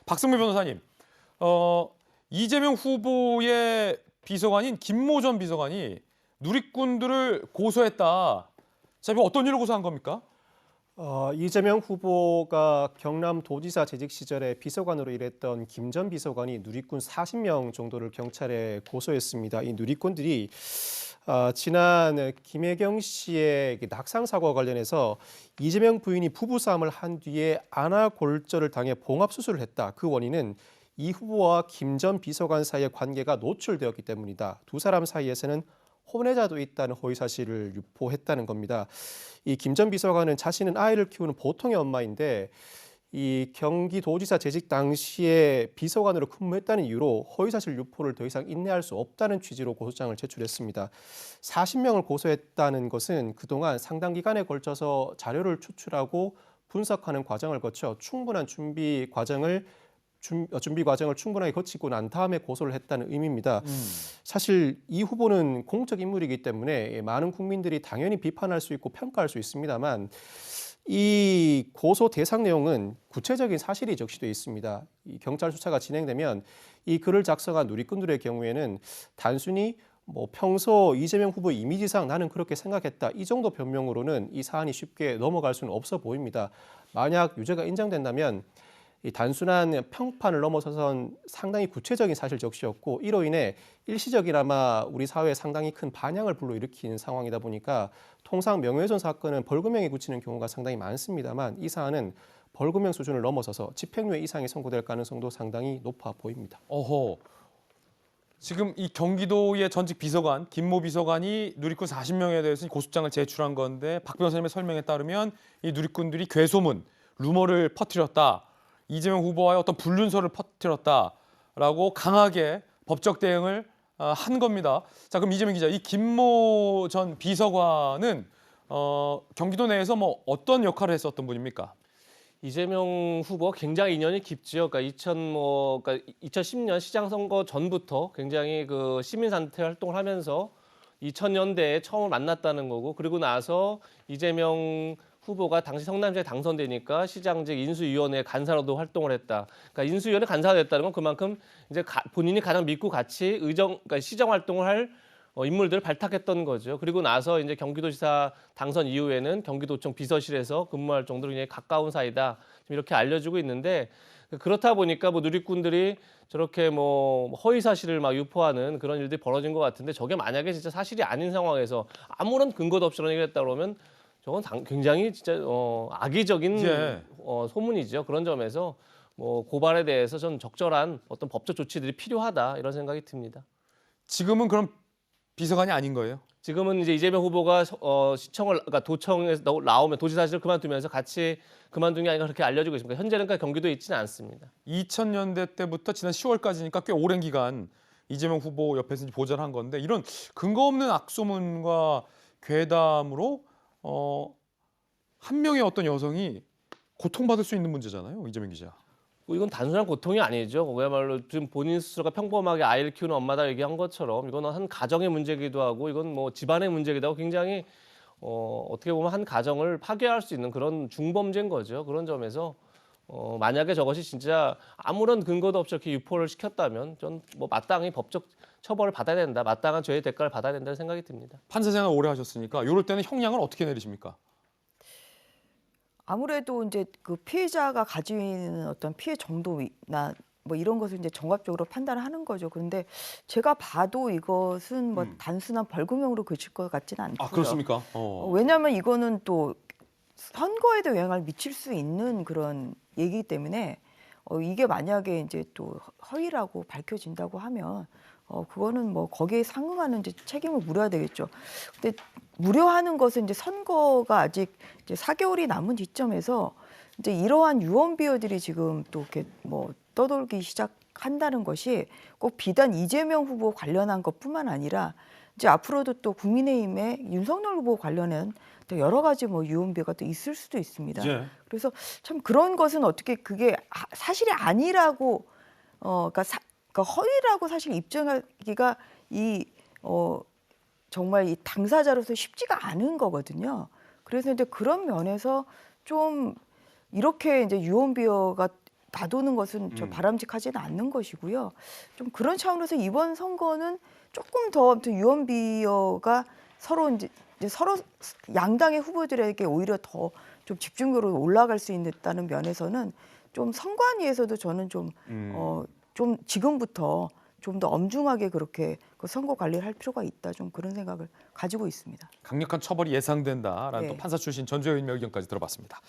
박승미 변호사님, 이재명 후보의 비서관인 김모 전 비서관이 누리꾼들을 고소했다. 자, 이거 어떤 일을 고소한 겁니까? 이재명 후보가 경남도지사 재직 시절에 비서관으로 일했던 김 전 비서관이 누리꾼 40명 정도를 경찰에 고소했습니다. 이 누리꾼들이 지난 김혜경 씨의 낙상 사고와 관련해서 이재명 부인이 부부싸움을 한 뒤에 안아골절을 당해 봉합 수술을 했다. 그 원인은 이 후보와 김 전 비서관 사이의 관계가 노출되었기 때문이다. 두 사람 사이에서는 혼외자도 있다는 허위 사실을 유포했다는 겁니다. 이 김 전 비서관은 자신은 아이를 키우는 보통의 엄마인데 이 경기도지사 재직 당시에 비서관으로 근무했다는 이유로 허위 사실 유포를 더 이상 인내할 수 없다는 취지로 고소장을 제출했습니다. 40명을 고소했다는 것은 그동안 상당 기간에 걸쳐서 자료를 추출하고 분석하는 과정을 거쳐 충분한 준비 과정을 충분하게 거치고 난 다음에 고소를 했다는 의미입니다. 사실 이 후보는 공적 인물이기 때문에 많은 국민들이 당연히 비판할 수 있고 평가할 수 있습니다만 이 고소 대상 내용은 구체적인 사실이 적시되어 있습니다. 이 경찰 수사가 진행되면 이 글을 작성한 누리꾼들의 경우에는 단순히 평소 이재명 후보 이미지상 나는 그렇게 생각했다 이 정도 변명으로는 이 사안이 쉽게 넘어갈 수는 없어 보입니다. 만약 유죄가 인정된다면 이 단순한 평판을 넘어서선 상당히 구체적인 사실 적시였고 이로 인해 일시적이나마 우리 사회에 상당히 큰 반향을 불러일으키는 상황이다 보니까 통상 명예훼손 사건은 벌금형이 그치는 경우가 상당히 많습니다만 이 사안은 벌금형 수준을 넘어서서 집행유예 이상이 선고될 가능성도 상당히 높아 보입니다. 지금 이 경기도의 전직 비서관 김모 비서관이 누리꾼 40명에 대해서 고소장을 제출한 건데 박 변호사님의 설명에 따르면 이 누리꾼들이 괴소문, 루머를 퍼뜨렸다. 이재명 후보와의 어떤 불륜설을 퍼뜨렸다라고 강하게 법적 대응을 한 겁니다. 자, 그럼 이재명 기자, 이 김모 전 비서관은 경기도 내에서 어떤 역할을 했었던 분입니까? 이재명 후보 굉장히 인연이 깊죠. 그러니까 2010년 시장 선거 전부터 굉장히 그 시민단체 활동을 하면서 2000년대에 처음 만났다는 거고, 그리고 나서 이재명 후보가 당시 성남시에 당선되니까 시장직 인수위원회 간사로도 활동을 했다. 그러니까 인수위원회 간사가 됐다는 건 그만큼 이제 본인이 가장 믿고 같이 그러니까 시정 활동을 할 인물들을 발탁했던 거죠. 그리고 나서 이제 경기도지사 당선 이후에는 경기도청 비서실에서 근무할 정도로 굉장히 가까운 사이다. 지금 이렇게 알려지고 있는데, 그렇다 보니까 누리꾼들이 저렇게 허위 사실을 막 유포하는 그런 일들이 벌어진 것 같은데, 저게 만약에 진짜 사실이 아닌 상황에서 아무런 근거도 없이 그런 얘기를 했다 그러면 저건 굉장히 진짜 악의적인 소문이죠. 그런 점에서 고발에 대해서 좀 적절한 어떤 법적 조치들이 필요하다 이런 생각이 듭니다. 지금은 그럼 비서관이 아닌 거예요? 지금은 이제 이재명 후보가 그러니까 도청에서 나오면 도지사실을 그만두면서 같이 그만둔 게 아닌가 그렇게 알려지고 있습니다. 현재는 그러니까 경기도에 있지는 않습니다. 2000년대 때부터 지난 10월까지니까 꽤 오랜 기간 이재명 후보 옆에서 보좌한 건데, 이런 근거 없는 악소문과 괴담으로 한 명의 어떤 여성이 고통받을 수 있는 문제잖아요, 이재명 기자. 이건 단순한 고통이 아니죠. 그야말로 지금 본인 스스로가 평범하게 아이를 키우는 엄마다 얘기한 것처럼 이거는 한 가정의 문제기도 하고 이건 집안의 문제기도 하고 굉장히 어떻게 보면 한 가정을 파괴할 수 있는 그런 중범죄인 거죠. 그런 점에서 만약에 저것이 진짜 아무런 근거도 없이 이렇게 유포를 시켰다면 전 마땅히 법적 처벌을 받아야 된다. 마땅한 죄의 대가를 받아야 된다는 생각이 듭니다. 판사 생활 오래 하셨으니까 이럴 때는 형량을 어떻게 내리십니까? 아무래도 이제 그 피해자가 가지는 어떤 피해 정도나 이런 것을 이제 종합적으로 판단을 하는 거죠. 그런데 제가 봐도 이것은 단순한 벌금형으로 그칠 것 같지는 않고요. 아, 그렇습니까? 왜냐하면 이거는 또 선거에도 영향을 미칠 수 있는 그런 얘기이기 때문에 이게 만약에 이제 또 허위라고 밝혀진다고 하면 그거는 거기에 상응하는 이제 책임을 물어야 되겠죠. 근데 무료하는 것은 이제 선거가 아직 이제 4개월이 남은 시점에서 이제 이러한 유언비어들이 지금 또 이렇게 떠돌기 시작한다는 것이 꼭 비단 이재명 후보 관련한 것뿐만 아니라 이제 앞으로도 또 국민의힘의 윤석열 후보 관련한 또 여러 가지 유언비어가 또 있을 수도 있습니다. 예. 그래서 참 그런 것은 어떻게 그게 사실이 아니라고 그러니까 허위라고 사실 입증하기가 정말 이 당사자로서 쉽지가 않은 거거든요. 그래서 이제 그런 면에서 좀 이렇게 이제 유언비어가 놔두는 것은 저 바람직하지는 않는 것이고요. 좀 그런 차원에서 이번 선거는 조금 더 아무튼 유언비어가 서로 이제 서로 양당의 후보들에게 오히려 더 좀 집중적으로 올라갈 수 있다는 면에서는 좀 선관위에서도 저는 좀 좀 지금부터 좀 더 엄중하게 그렇게 그 선거 관리를 할 필요가 있다. 좀 그런 생각을 가지고 있습니다. 강력한 처벌이 예상된다라는 네. 또 판사 출신 전주현 의견까지 들어봤습니다.